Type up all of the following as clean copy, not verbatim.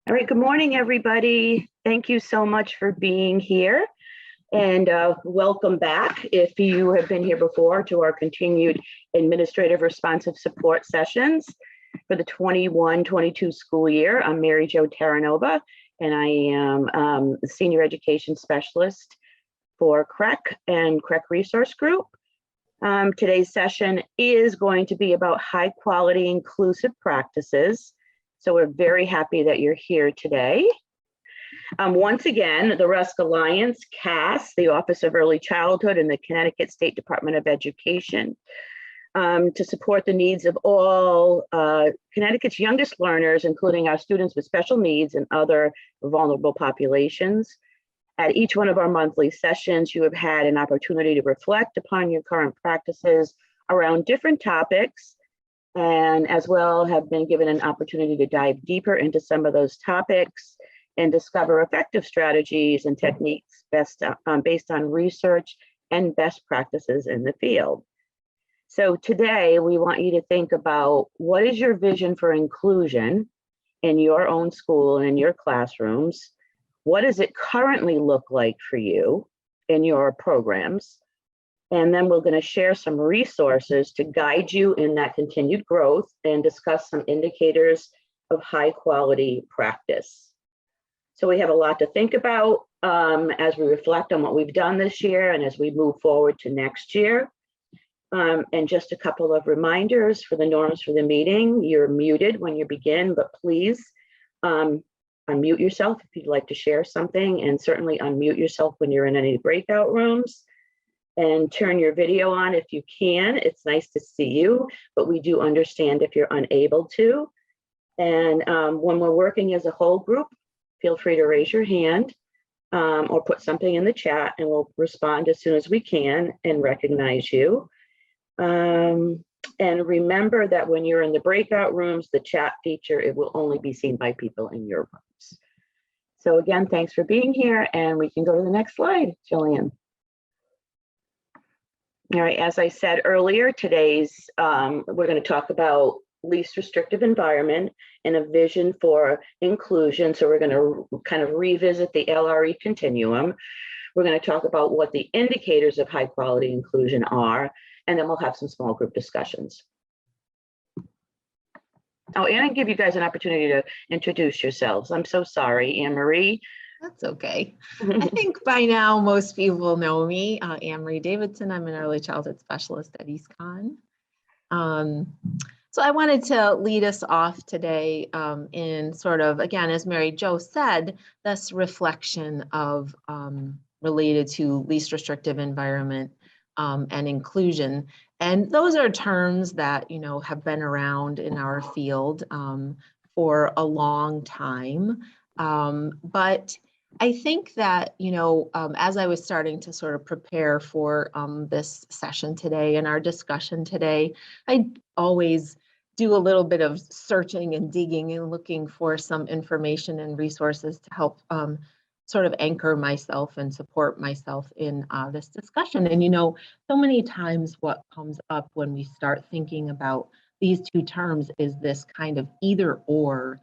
All right, good morning, everybody. Thank you so much for being here, and welcome back if you have been here before to our continued administrative responsive support sessions for the 21-22 school year. I'm Mary Jo Terranova, and I am the Senior Education Specialist for CREC and CREC Resource Group. Today's session is going to be about high quality inclusive practices. So we're very happy that you're here today. Once again, the RESC Alliance, CAS, the Office of Early Childhood and the Connecticut State Department of Education, to support the needs of all Connecticut's youngest learners, including our students with special needs and other vulnerable populations. At each one of our monthly sessions, you have had an opportunity to reflect upon your current practices around different topics, and as well have been given an opportunity to dive deeper into some of those topics and discover effective strategies and techniques based on research and best practices in the field. So today we want you to think about, what is your vision for inclusion in your own school and in your classrooms? What does it currently look like for you in your programs? And then we're going to share some resources to guide you in that continued growth and discuss some indicators of high quality practice. So we have a lot to think about as we reflect on what we've done this year and as we move forward to next year. And just a couple of reminders for the norms for the meeting. You're muted when you begin, but please unmute yourself if you'd like to share something, and certainly unmute yourself when you're in any breakout rooms. And turn your video on if you can. It's nice to see you, but we do understand if you're unable to. And when we're working as a whole group, feel free to raise your hand or put something in the chat, and we'll respond as soon as we can and recognize you. And remember that when you're in the breakout rooms, the chat feature, it will only be seen by people in your rooms. So again, thanks for being here, and we can go to the next slide, Jillian. All right, as I said earlier, we're going to talk about least restrictive environment and a vision for inclusion. So we're going to kind of revisit the LRE Continuum. We're going to talk about what the indicators of high quality inclusion are, and then we'll have some small group discussions. Oh, and I give you guys an opportunity to introduce yourselves. I'm so sorry, Anne-Marie. That's okay. I think by now most people know me. Anne-Marie Davidson. I'm an early childhood specialist at EastCon. So I wanted to lead us off today in sort of, again, as Mary Jo said, this reflection of related to least restrictive environment and inclusion. And those are terms that, you know, have been around in our field for a long time. But I think that, you know, as I was starting to sort of prepare for this session today and our discussion today, I always do a little bit of searching and digging and looking for some information and resources to help sort of anchor myself and support myself in this discussion. And, you know, so many times what comes up when we start thinking about these two terms is this kind of either or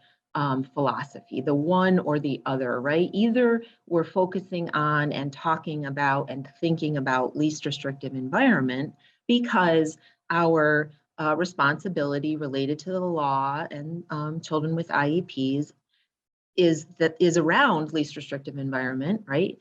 philosophy, the one or the other, right? Either we're focusing on and talking about and thinking about least restrictive environment because our responsibility related to the law and children with IEPs is around least restrictive environment, right?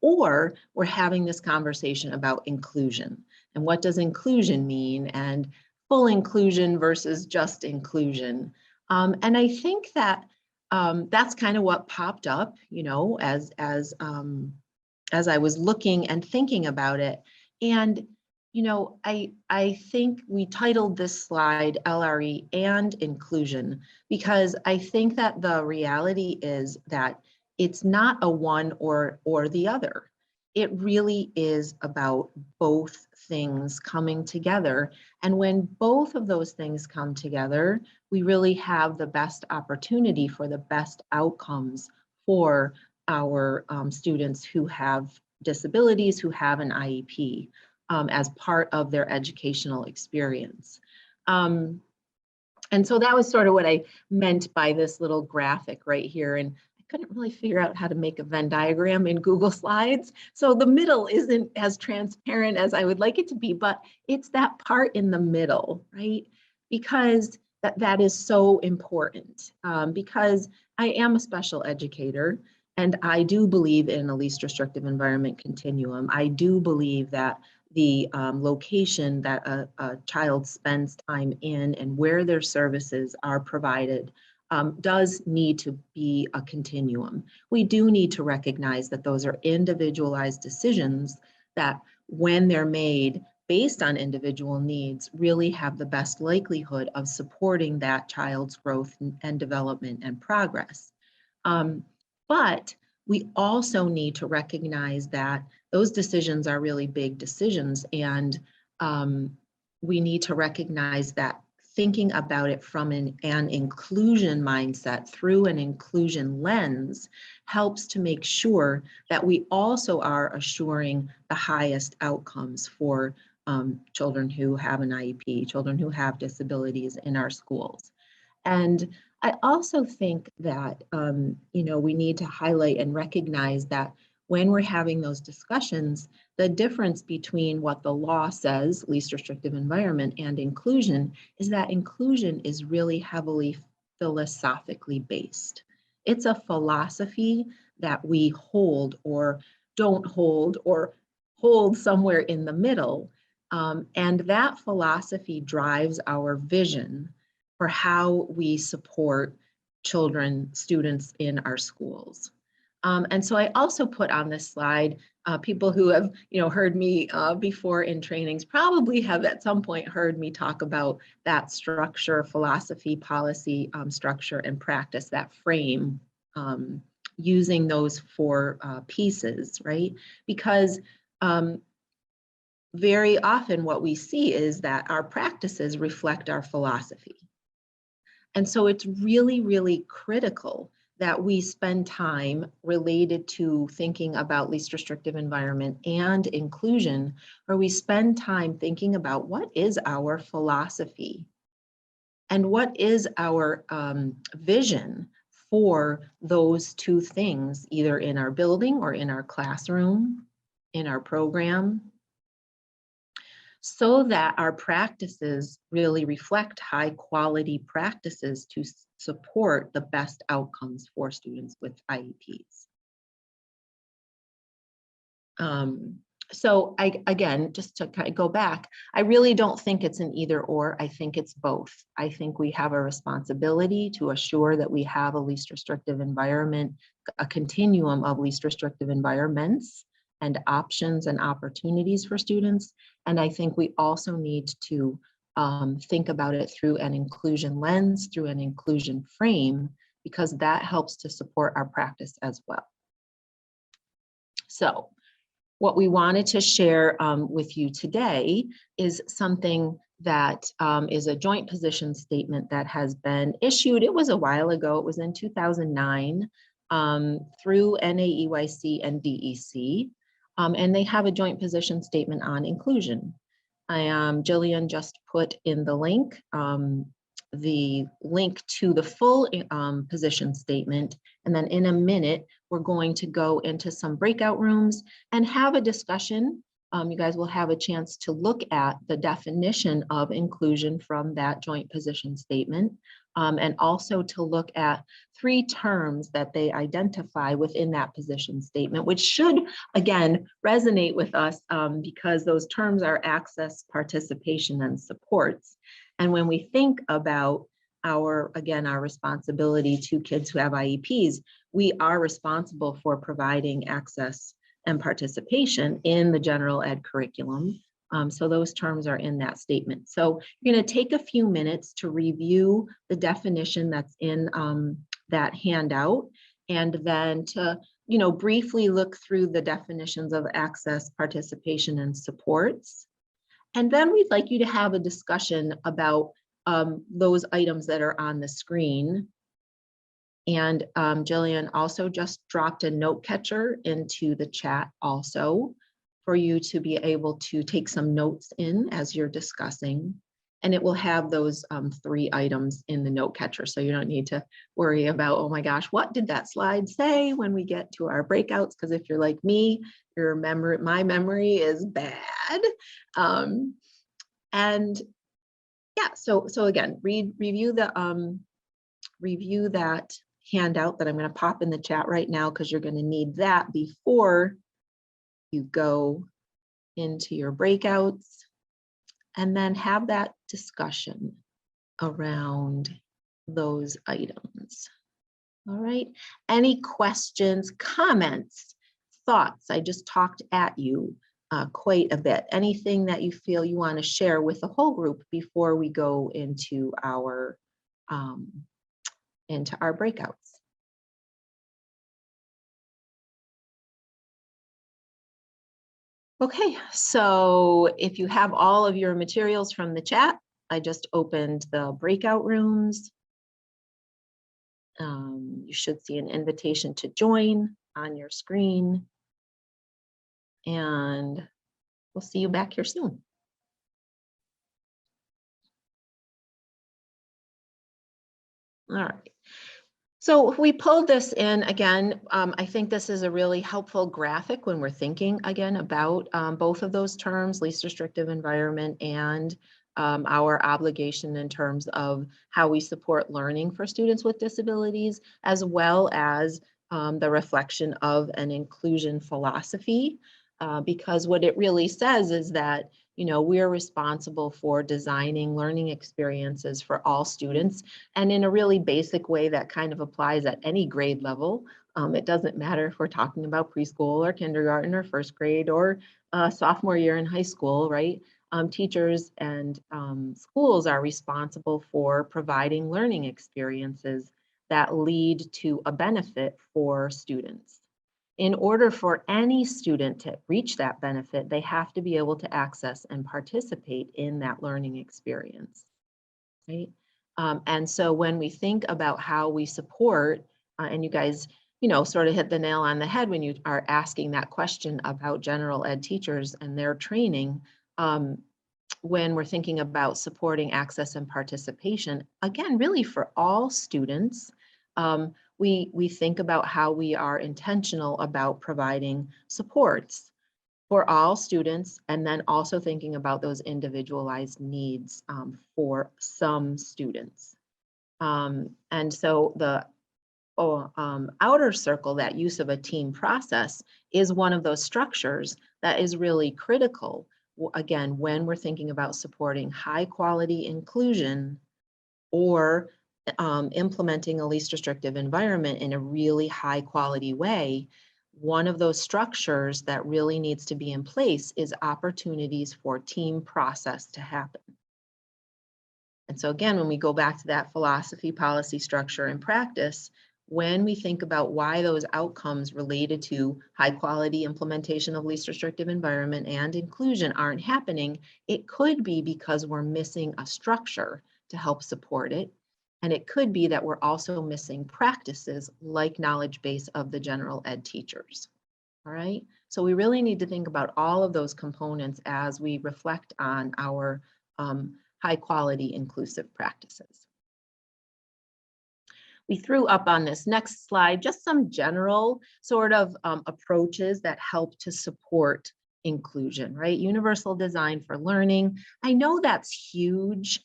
Or we're having this conversation about inclusion and what does inclusion mean, and full inclusion versus just inclusion. And I think that that's kind of what popped up, you know, as I was looking and thinking about it. And, you know, I think we titled this slide LRE and Inclusion because I think that the reality is that it's not a one or the other. It really is about both things coming together. And when both of those things come together, we really have the best opportunity for the best outcomes for our students who have disabilities, who have an IEP as part of their educational experience. And so that was sort of what I meant by this little graphic right here. And I couldn't really figure out how to make a Venn diagram in Google Slides. So the middle isn't as transparent as I would like it to be, but it's that part in the middle, right? Because that is so important, because I am a special educator and I do believe in a least restrictive environment continuum. I do believe that the location that a child spends time in and where their services are provided does need to be a continuum. We do need to recognize that those are individualized decisions that, when they're made based on individual needs, really have the best likelihood of supporting that child's growth and development and progress. But we also need to recognize that those decisions are really big decisions, and we need to recognize that thinking about it from an inclusion mindset through an inclusion lens helps to make sure that we also are assuring the highest outcomes for children who have an IEP, children who have disabilities in our schools. And I also think that, we need to highlight and recognize that when we're having those discussions, the difference between what the law says, least restrictive environment, and inclusion is that inclusion is really heavily philosophically based. It's a philosophy that we hold or don't hold or hold somewhere in the middle. And that philosophy drives our vision for how we support children, students in our schools. And so I also put on this slide, people who have heard me before in trainings probably have at some point heard me talk about that structure, philosophy, policy, structure, and practice, that frame, using those 4 pieces, right? Because very often what we see is that our practices reflect our philosophy. And so it's really, really critical that we spend time related to thinking about least restrictive environment and inclusion, where we spend time thinking about what is our philosophy and what is our vision for those 2 things, either in our building or in our classroom, in our program, so that our practices really reflect high quality practices to support the best outcomes for students with IEPs. So again, just to kind of go back, I really don't think it's an either or, I think it's both. I think we have a responsibility to assure that we have a least restrictive environment, a continuum of least restrictive environments and options and opportunities for students. And I think we also need to think about it through an inclusion lens, through an inclusion frame, because that helps to support our practice as well. So what we wanted to share with you today is something that is a joint position statement that has been issued. It was a while ago, it was in 2009 through NAEYC and DEC. And they have a joint position statement on inclusion. Jillian just put in the link to the full position statement. And then in a minute, we're going to go into some breakout rooms and have a discussion. You guys will have a chance to look at the definition of inclusion from that joint position statement, and also to look at 3 terms that they identify within that position statement, which should, again, resonate with us because those terms are access, participation, and supports. And when we think about our responsibility to kids who have IEPs, we are responsible for providing access and participation in the general ed curriculum. So those terms are in that statement. So you're going to take a few minutes to review the definition that's in that handout, and then to briefly look through the definitions of access, participation, and supports. And then we'd like you to have a discussion about those items that are on the screen. And Jillian also just dropped a note catcher into the chat also for you to be able to take some notes in as you're discussing. And it will have those 3 items in the note catcher. So you don't need to worry about, oh my gosh, what did that slide say when we get to our breakouts? Because if you're like me, my memory is bad. And yeah, so again, review that handout that I'm going to pop in the chat right now, because you're going to need that before you go into your breakouts, and then have that discussion around those items. All right, any questions, comments, thoughts? I just talked at you quite a bit. Anything that you feel you want to share with the whole group before we go into our breakouts? Okay, so if you have all of your materials from the chat, I just opened the breakout rooms. You should see an invitation to join on your screen, and we'll see you back here soon. All right. So we pulled this in again. I think this is a really helpful graphic when we're thinking again about both of those terms, least restrictive environment and our obligation in terms of how we support learning for students with disabilities, as well as the reflection of an inclusion philosophy. Because what it really says is that, you know, we're responsible for designing learning experiences for all students, and in a really basic way that kind of applies at any grade level. It doesn't matter if we're talking about preschool or kindergarten or first grade or sophomore year in high school, right? Teachers and schools are responsible for providing learning experiences that lead to a benefit for students. In order for any student to reach that benefit, they have to be able to access and participate in that learning experience, right? And so when we think about how we support, and you guys, you know, sort of hit the nail on the head when you are asking that question about general ed teachers and their training, when we're thinking about supporting access and participation, again, really for all students, we think about how we are intentional about providing supports for all students, and then also thinking about those individualized needs for some students. And so the outer circle, that use of a team process, is one of those structures that is really critical, again, when we're thinking about supporting high quality inclusion or implementing a least restrictive environment in a really high quality way. One of those structures that really needs to be in place is opportunities for team process to happen. And so again, when we go back to that philosophy, policy, structure, and practice, when we think about why those outcomes related to high quality implementation of least restrictive environment and inclusion aren't happening, it could be because we're missing a structure to help support it. And it could be that we're also missing practices like knowledge base of the general ed teachers. All right, so we really need to think about all of those components as we reflect on our high quality inclusive practices. We threw up on this next slide just some general sort of approaches that help to support inclusion, right? Universal design for learning. I know that's huge.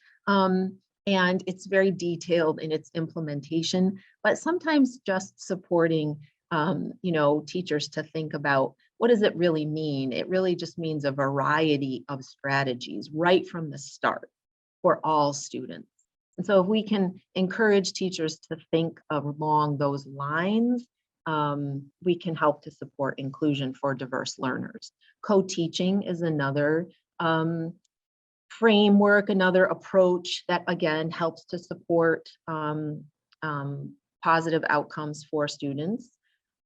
And it's very detailed in its implementation, but sometimes just supporting, you know, teachers to think about what does it really mean? It really just means a variety of strategies right from the start for all students. And so if we can encourage teachers to think along those lines, we can help to support inclusion for diverse learners. Co-teaching is another framework, another approach that again helps to support positive outcomes for students.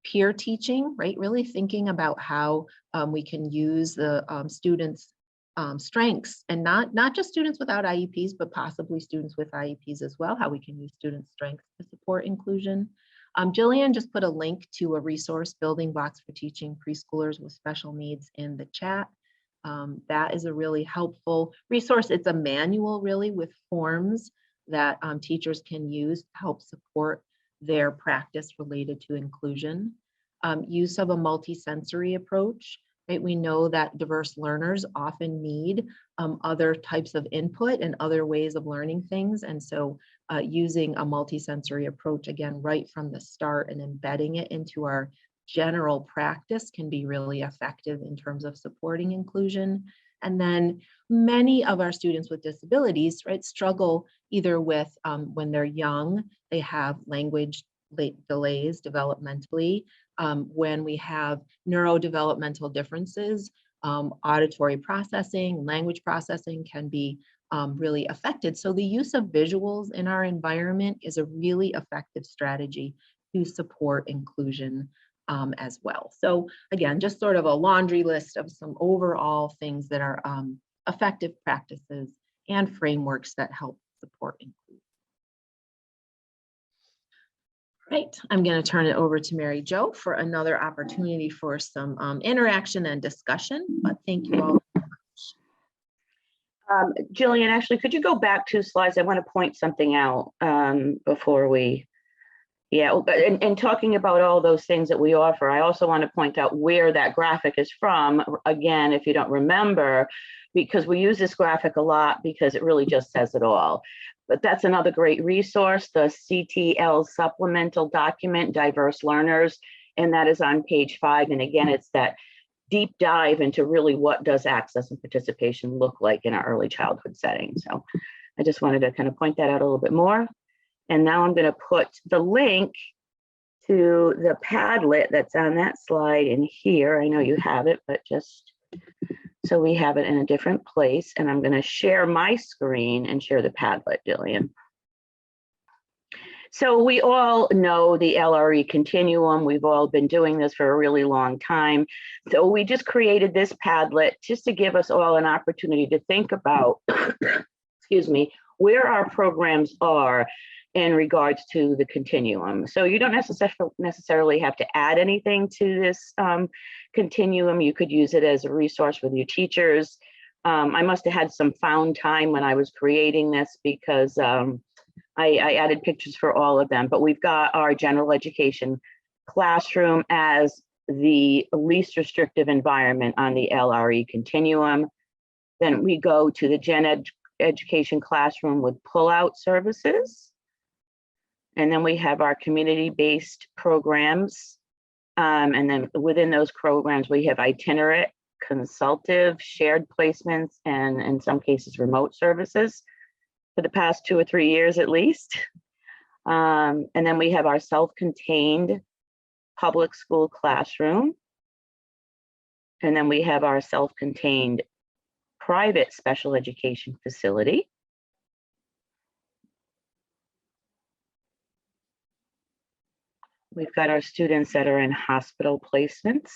Peer teaching, right? Really thinking about how we can use the students' strengths, and not just students without IEPs, but possibly students with IEPs as well, how we can use students' strengths to support inclusion. Jillian just put a link to a resource, Building Blocks for Teaching Preschoolers with Special Needs, in the chat. That is a really helpful resource. It's a manual really with forms that teachers can use to help support their practice related to inclusion. Use of a multisensory approach. Right? We know that diverse learners often need other types of input and other ways of learning things. And so using a multisensory approach, again, right from the start and embedding it into our general practice can be really effective in terms of supporting inclusion. And then many of our students with disabilities, right, struggle either with when they're young, they have language delays developmentally. When we have neurodevelopmental differences, auditory processing, language processing can be really affected. So the use of visuals in our environment is a really effective strategy to support inclusion as well. So again, just sort of a laundry list of some overall things that are effective practices and frameworks that help support inclusion. Right, I'm going to turn it over to Mary Jo for another opportunity for some interaction and discussion, but thank you all very much. Jillian, actually, could you go back 2 slides? I want to point something out before we, and talking about all those things that we offer, I also want to point out where that graphic is from, again, if you don't remember, because we use this graphic a lot because it really just says it all. But that's another great resource, the CTL supplemental document, Diverse Learners, and that is on page 5. And again, it's that deep dive into really what does access and participation look like in our early childhood setting. So I just wanted to kind of point that out a little bit more. And now I'm going to put the link to the Padlet that's on that slide in here. I know you have it, but just so we have it in a different place. And I'm going to share my screen and share the Padlet, Jillian. So we all know the LRE Continuum. We've all been doing this for a really long time. So we just created this Padlet just to give us all an opportunity to think about, excuse me, where our programs are in regards to the continuum. So you don't necessarily have to add anything to this continuum. You could use it as a resource with your teachers. I must have had some found time when I was creating this because I added pictures for all of them, but we've got our general education classroom as the least restrictive environment on the LRE continuum. Then we go to the gen ed education classroom with pull-out services. And then we have our community-based programs. And then within those programs, we have itinerant, consultative, shared placements, and in some cases, remote services for the past 2 or 3 years at least. And then we have our self-contained public school classroom. And then we have our self-contained private special education facility. We've got our students that are in hospital placements.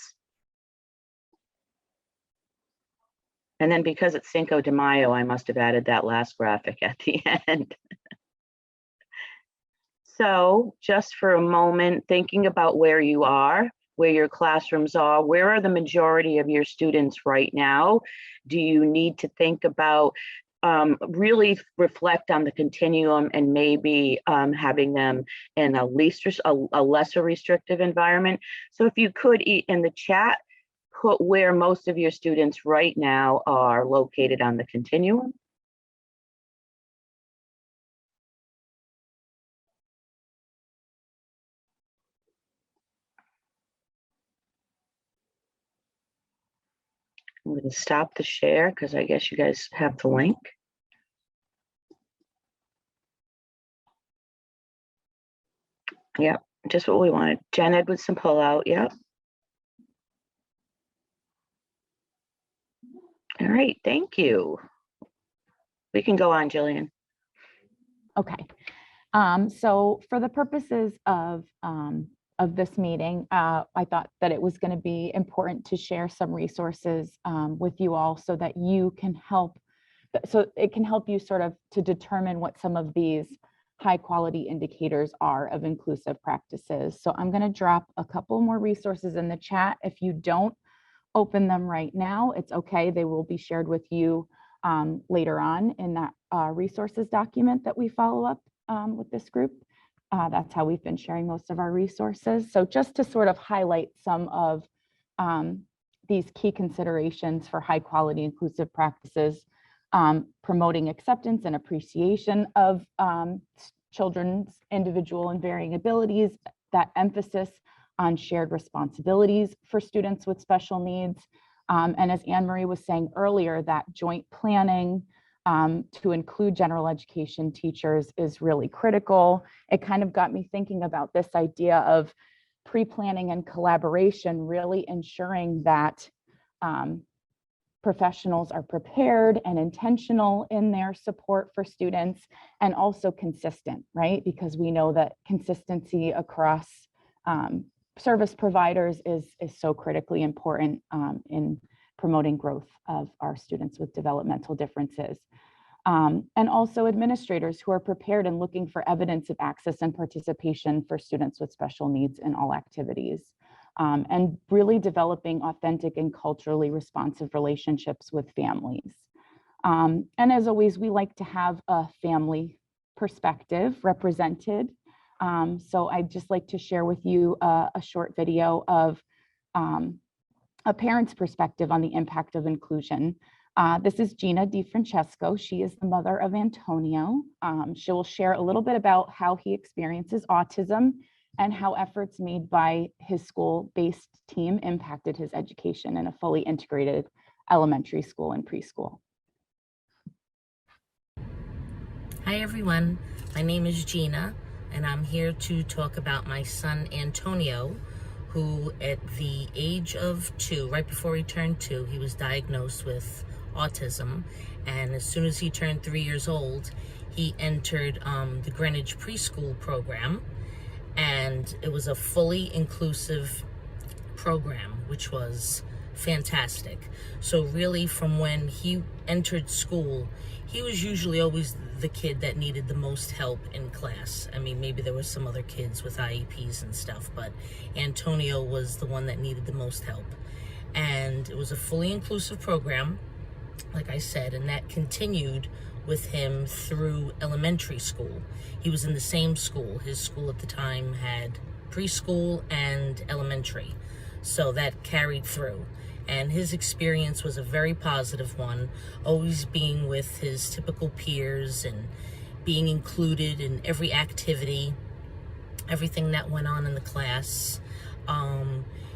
And then because it's Cinco de Mayo, I must have added that last graphic at the end. So just for a moment, thinking about where you are, where your classrooms are, where are the majority of your students right now? Do you need to think about really reflect on the continuum and maybe having them in a lesser restrictive environment? So if you could, in the chat, put where most of your students right now are located on the continuum. I'm going to stop the share because I guess you guys have the link. Yep, just what we wanted. Gen Ed with some pull out, yep. All right, thank you. We can go on, Jillian. Okay, so for the purposes of this meeting, I thought that it was going to be important to share some resources with you all so that you can help, so it can help you sort of to determine what some of these high quality indicators are of inclusive practices. So I'm going to drop a couple more resources in the chat. If you don't open them right now, it's okay. They will be shared with you later on in that resources document that we follow up with this group. That's how we've been sharing most of our resources. So just to sort of highlight some of these key considerations for high quality inclusive practices, promoting acceptance and appreciation of children's individual and varying abilities, that emphasis on shared responsibilities for students with special needs. And as Anne Marie was saying earlier, that joint planning to include general education teachers is really critical. It kind of got me thinking about this idea of pre-planning and collaboration, really ensuring that professionals are prepared and intentional in their support for students, and also consistent, right? Because we know that consistency across service providers is so critically important in promoting growth of our students with developmental differences. And also administrators who are prepared and looking for evidence of access and participation for students with special needs in all activities. And really developing authentic and culturally responsive relationships with families. And as always, we like to have a family perspective represented. So I'd just like to share with you a short video of a parent's perspective on the impact of inclusion. This is Gina DiFrancesco. She is the mother of Antonio. She will share a little bit about how he experiences autism and how efforts made by his school-based team impacted his education in a fully integrated elementary school and preschool. Hi everyone, my name is Gina, and I'm here to talk about my son Antonio, who at the age of 2, right before he turned 2, he was diagnosed with autism. And as soon as he turned 3 years old, he entered the Greenwich preschool program. And it was a fully inclusive program, which was fantastic. So really from when he entered school, he was usually always the kid that needed the most help in class. I mean, maybe there were some other kids with IEPs and stuff, but Antonio was the one that needed the most help. And it was a fully inclusive program, like I said, and that continued with him through elementary school. He was in the same school. His school at the time had preschool and elementary, so that carried through. And his experience was a very positive one, always being with his typical peers and being included in every activity, everything that went on in the class.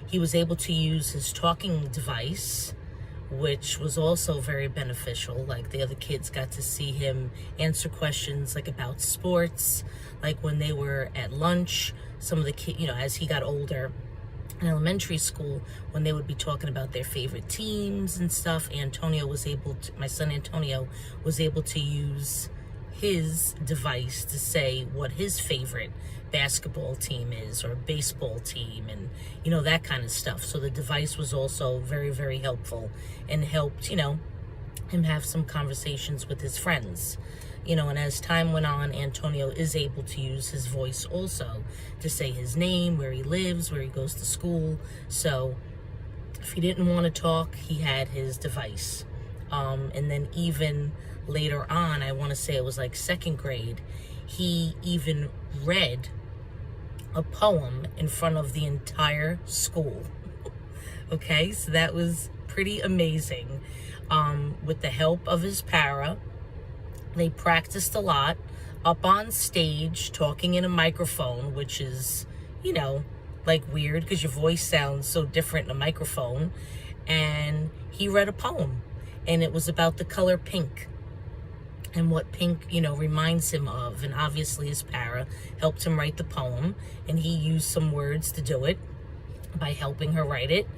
He was able to use his talking device, which was also very beneficial. Like the other kids got to see him answer questions like about sports, like when they were at lunch, some of the kids, as he got older in elementary school, when they would be talking about their favorite teams and stuff, my son Antonio was able to use his device to say what his favorite basketball team is or baseball team and that kind of stuff. So the device was also very, very helpful and helped him have some conversations with his friends. And as time went on, Antonio is able to use his voice also to say his name, where he lives, where he goes to school. So if he didn't want to talk, he had his device. And then even later on, I want to say it was like 2nd grade, he even read a poem in front of the entire school. Okay, so that was pretty amazing. With the help of his para, they practiced a lot up on stage, talking in a microphone, which is, like weird because your voice sounds so different in a microphone. And he read a poem, and it was about the color pink and what pink, reminds him of. And obviously his para helped him write the poem, and he used some words to do it by helping her write it.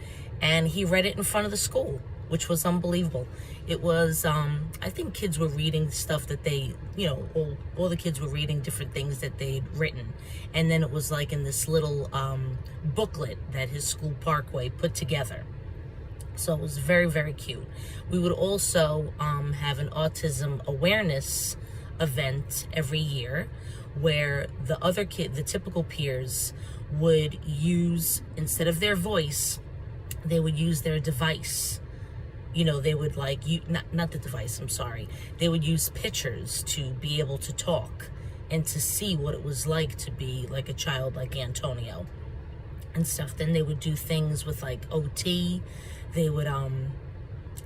And he read it in front of the school, which was unbelievable. It was, I think kids were reading stuff that they, all the kids were reading different things that they'd written. And then it was like in this little booklet that his school Parkway put together. So it was very, very cute. We would also have an autism awareness event every year where the typical peers would use, instead of their voice, they would use their device. You know, they would like, not the device, I'm sorry. They would use pictures to be able to talk and to see what it was like to be like a child like Antonio and stuff. Then they would do things with like OT. They would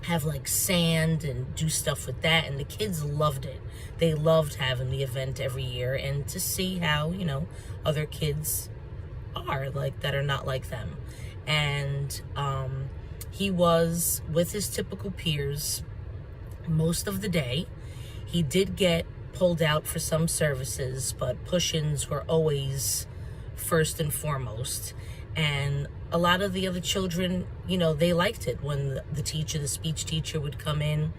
have like sand and do stuff with that, and the kids loved it. They loved having the event every year and to see how, you know, other kids are like that are not like them. And he was with his typical peers most of the day. He did get pulled out for some services, but push-ins were always first and foremost. And a lot of the other children, you know, they liked it when the teacher, the speech teacher, would come in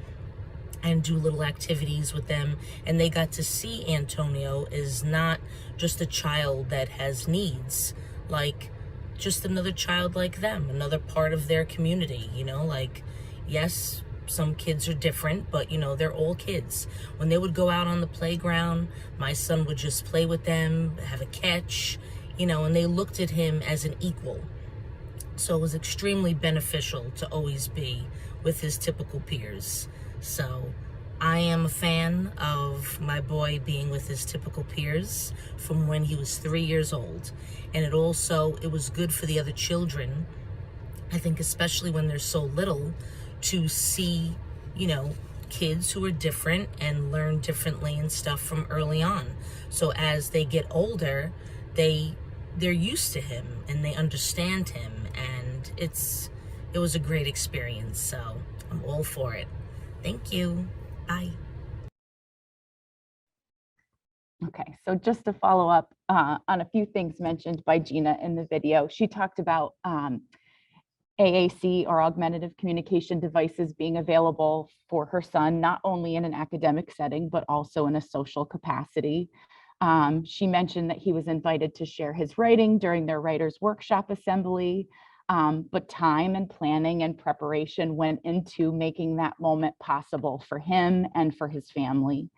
and do little activities with them. And they got to see Antonio as not just a child that has needs, like just another child like them, another part of their community, you know, like, yes, some kids are different, but you know, they're all kids. When they would go out on the playground, my son would just play with them, have a catch, you know, and they looked at him as an equal. So it was extremely beneficial to always be with his typical peers. So I am a fan of my boy being with his typical peers from when he was 3 years old. And it was good for the other children, I think, especially when they're so little, to see, you know, kids who are different and learn differently and stuff from early on. So as they get older, they're used to him and they understand him, and it was a great experience. So I'm all for it. Thank you. Bye. Okay, so just to follow up on a few things mentioned by Gina in the video, she talked about AAC, or augmentative communication devices, being available for her son, not only in an academic setting, but also in a social capacity. She mentioned that he was invited to share his writing during their writers' workshop assembly, but time and planning and preparation went into making that moment possible for him and for his family.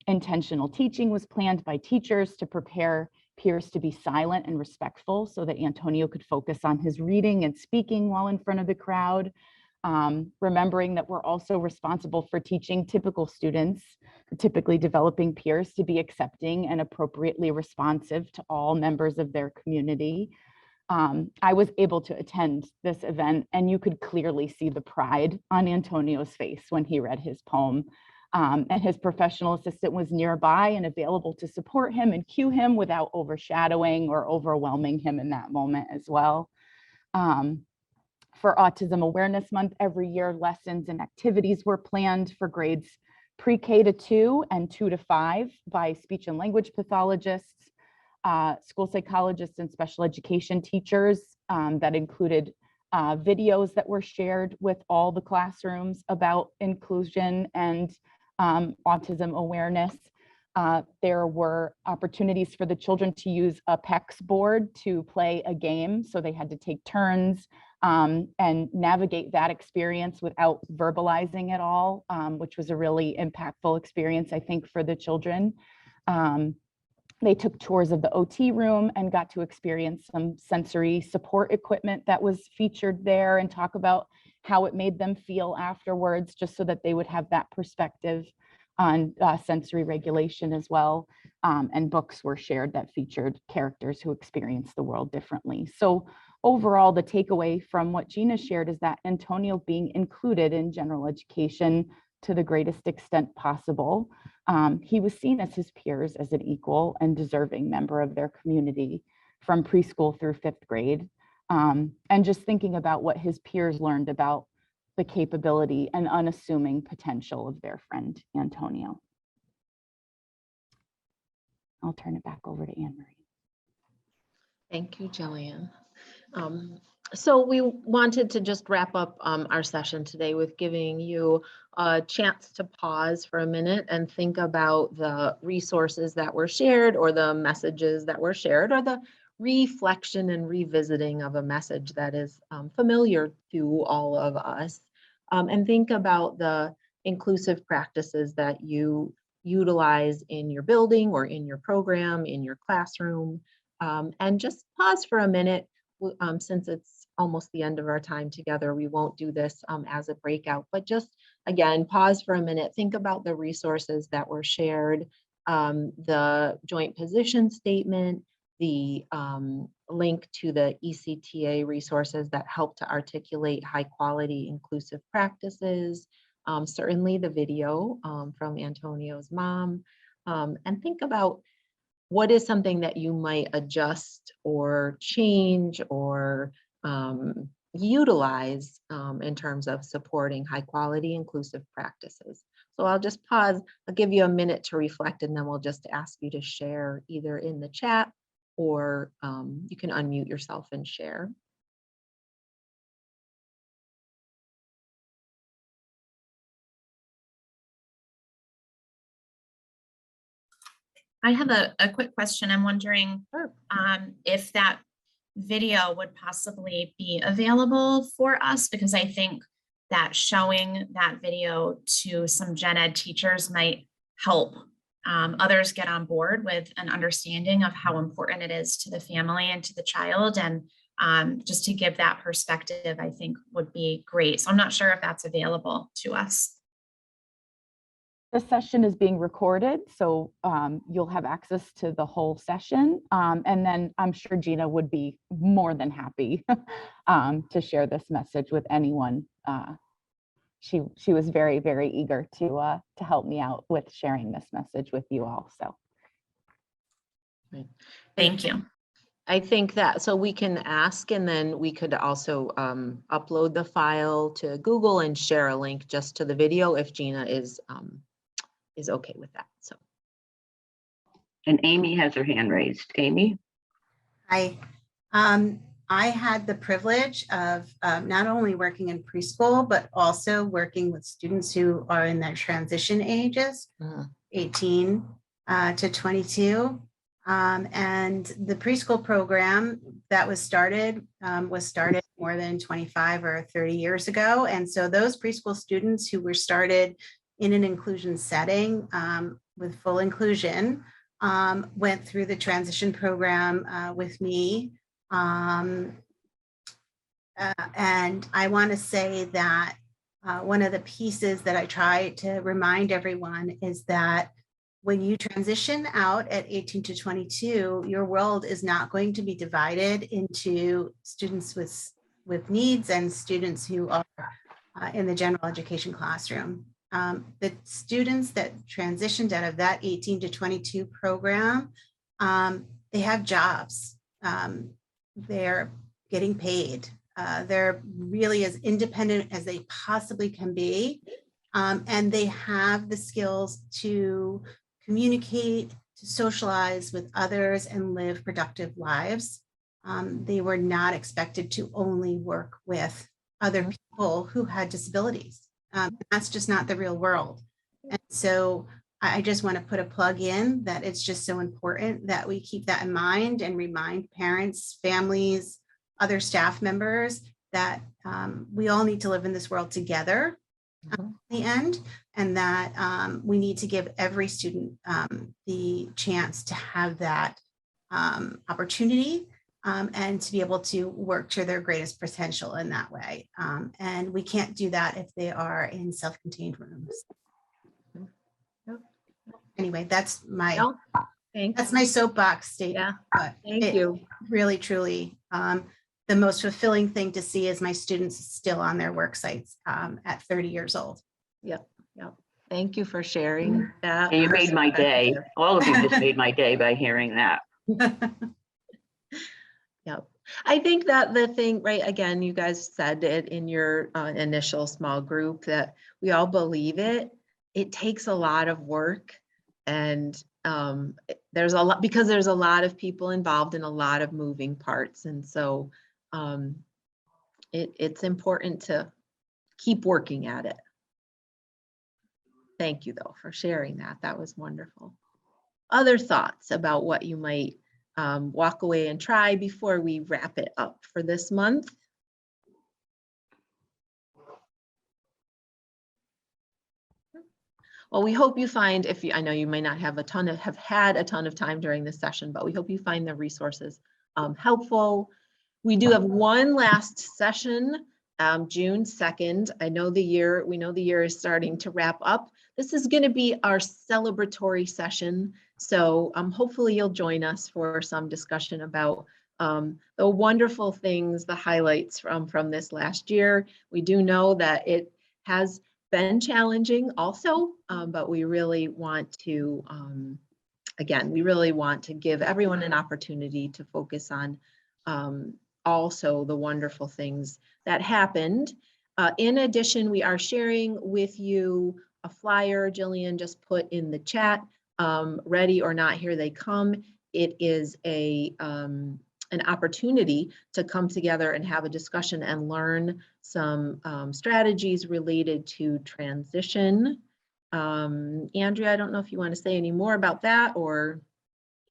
Intentional teaching was planned by teachers to prepare peers to be silent and respectful so that Antonio could focus on his reading and speaking while in front of the crowd. Remembering that we're also responsible for teaching typical students, typically developing peers, to be accepting and appropriately responsive to all members of their community. I was able to attend this event, and you could clearly see the pride on Antonio's face when he read his poem. And his professional assistant was nearby and available to support him and cue him without overshadowing or overwhelming him in that moment as well. For Autism Awareness Month, every year lessons and activities were planned for grades pre-K to 2 and 2 to 5 by speech and language pathologists, school psychologists, and special education teachers. That included videos that were shared with all the classrooms about inclusion and autism awareness. There were opportunities for the children to use a PEX board to play a game. So they had to take turns and navigate that experience without verbalizing at all, which was a really impactful experience, I think, for the children. They took tours of the OT room and got to experience some sensory support equipment that was featured there and talk about how it made them feel afterwards, just so that they would have that perspective on sensory regulation as well. And books were shared that featured characters who experienced the world differently. So overall, the takeaway from what Gina shared is that Antonio being included in general education to the greatest extent possible. He was seen as his peers as an equal and deserving member of their community from preschool through 5th grade. And just thinking about what his peers learned about the capability and unassuming potential of their friend Antonio. I'll turn it back over to Anne Marie. Thank you, Jillian. So we wanted to just wrap up our session today with giving you a chance to pause for a minute and think about the resources that were shared, or the messages that were shared, or the reflection and revisiting of a message that is familiar to all of us. And think about the inclusive practices that you utilize in your building or in your program, in your classroom, and just pause for a minute since it's almost the end of our time together, we won't do this as a breakout, but just again, pause for a minute, think about the resources that were shared, the joint position statement, the link to the ECTA resources that help to articulate high quality inclusive practices, certainly the video from Antonio's mom, and think about what is something that you might adjust or change or utilize in terms of supporting high quality inclusive practices. So I'll just pause, I'll give you a minute to reflect, and then we'll just ask you to share either in the chat or you can unmute yourself and share. I have a quick question. I'm wondering if that video would possibly be available for us, because I think that showing that video to some gen ed teachers might help others get on board with an understanding of how important it is to the family and to the child. And just to give that perspective, I think would be great. So I'm not sure if that's available to us. The session is being recorded, so you'll have access to the whole session. And then I'm sure Gina would be more than happy to share this message with anyone. She was very, very eager to help me out with sharing this message with you all. So Thank you. I think that, so we can ask, and then we could also upload the file to Google and share a link just to the video if Gina is okay with that. So. And Amy has her hand raised. Amy? Hi. I had the privilege of not only working in preschool, but also working with students who are in their transition ages, 18 to 22. And the preschool program that was started more than 25 or 30 years ago. And so those preschool students who were started in an inclusion setting with full inclusion went through the transition program with me. And I want to say that one of the pieces that I try to remind everyone is that when you transition out at 18 to 22, your world is not going to be divided into students with needs and students who are in the general education classroom. The students that transitioned out of that 18 to 22 program, they have jobs. They're getting paid. They're really as independent as they possibly can be. And they have the skills to communicate, to socialize with others and live productive lives. They were not expected to only work with other people who had disabilities. That's just not the real world. And so I just want to put a plug in that it's just so important that we keep that in mind and remind parents, families, other staff members that we all need to live in this world together in the end, and that we need to give every student the chance to have that opportunity and to be able to work to their greatest potential in that way. And we can't do that if they are in self-contained rooms. Anyway, that's my soapbox statement. Yeah. Thank you. Really, truly, the most fulfilling thing to see is my students still on their work sites at 30 years old. Yep. Thank you for sharing that. You made my day. All of you just made my day by hearing that. Yep. I think that the thing, right, again, you guys said it in your initial small group that we all believe it. It takes a lot of work, and there's a lot, because there's a lot of people involved in a lot of moving parts. And so it's important to keep working at it. Thank you though for sharing that. That was wonderful. Other thoughts about what you might walk away and try before we wrap it up for this month? Well, we hope you find, I know you may not have had a ton of time during this session, but we hope you find the resources helpful. We do have one last session, June 2nd. We know the year is starting to wrap up. This is going to be our celebratory session. So hopefully you'll join us for some discussion about the wonderful things, the highlights from this last year. We do know that it has been challenging also, but we really want to, again, we really want to give everyone an opportunity to focus on also the wonderful things that happened. In addition, we are sharing with you a flyer Jillian just put in the chat, Ready or Not, Here They Come. It is an opportunity to come together and have a discussion and learn some strategies related to transition. Andrea, I don't know if you want to say any more about that or.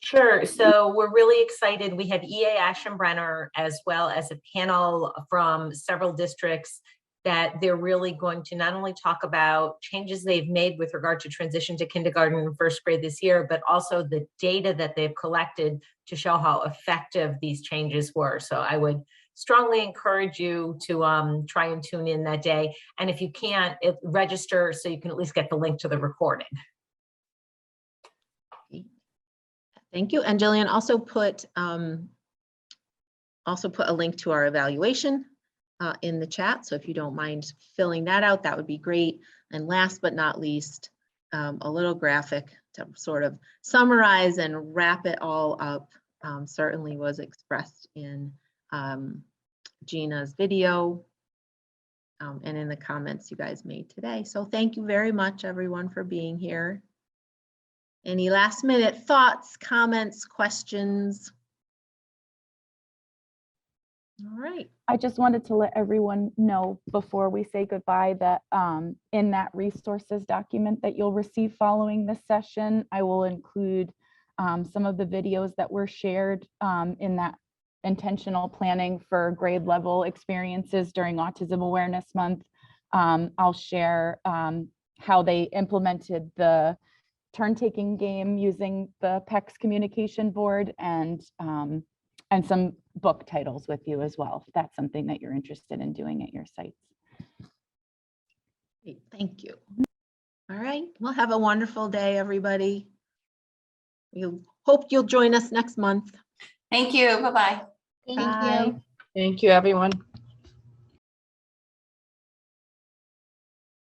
Sure. So we're really excited. We have EA Aschenbrenner as well as a panel from several districts that they're really going to not only talk about changes they've made with regard to transition to kindergarten and first grade this year, but also the data that they've collected to show how effective these changes were. So I would strongly encourage you to try and tune in that day. And if you can't, register so you can at least get the link to the recording. Thank you. And Jillian also put a link to our evaluation in the chat. So if you don't mind filling that out, that would be great. And last but not least, a little graphic to sort of summarize and wrap it all up certainly was expressed in Gina's video and in the comments you guys made today. So thank you very much, everyone, for being here. Any last minute thoughts, comments, questions? All right. I just wanted to let everyone know before we say goodbye that in that resources document that you'll receive following this session, I will include some of the videos that were shared in that intentional planning for grade level experiences during Autism Awareness Month. I'll share how they implemented the turn-taking game using the PECS communication board and some book titles with you as well, if that's something that you're interested in doing at your sites. Great, thank you. All right, well, have a wonderful day, everybody. We hope you'll join us next month. Thank you. Bye-bye. Thank you. Thank you, everyone.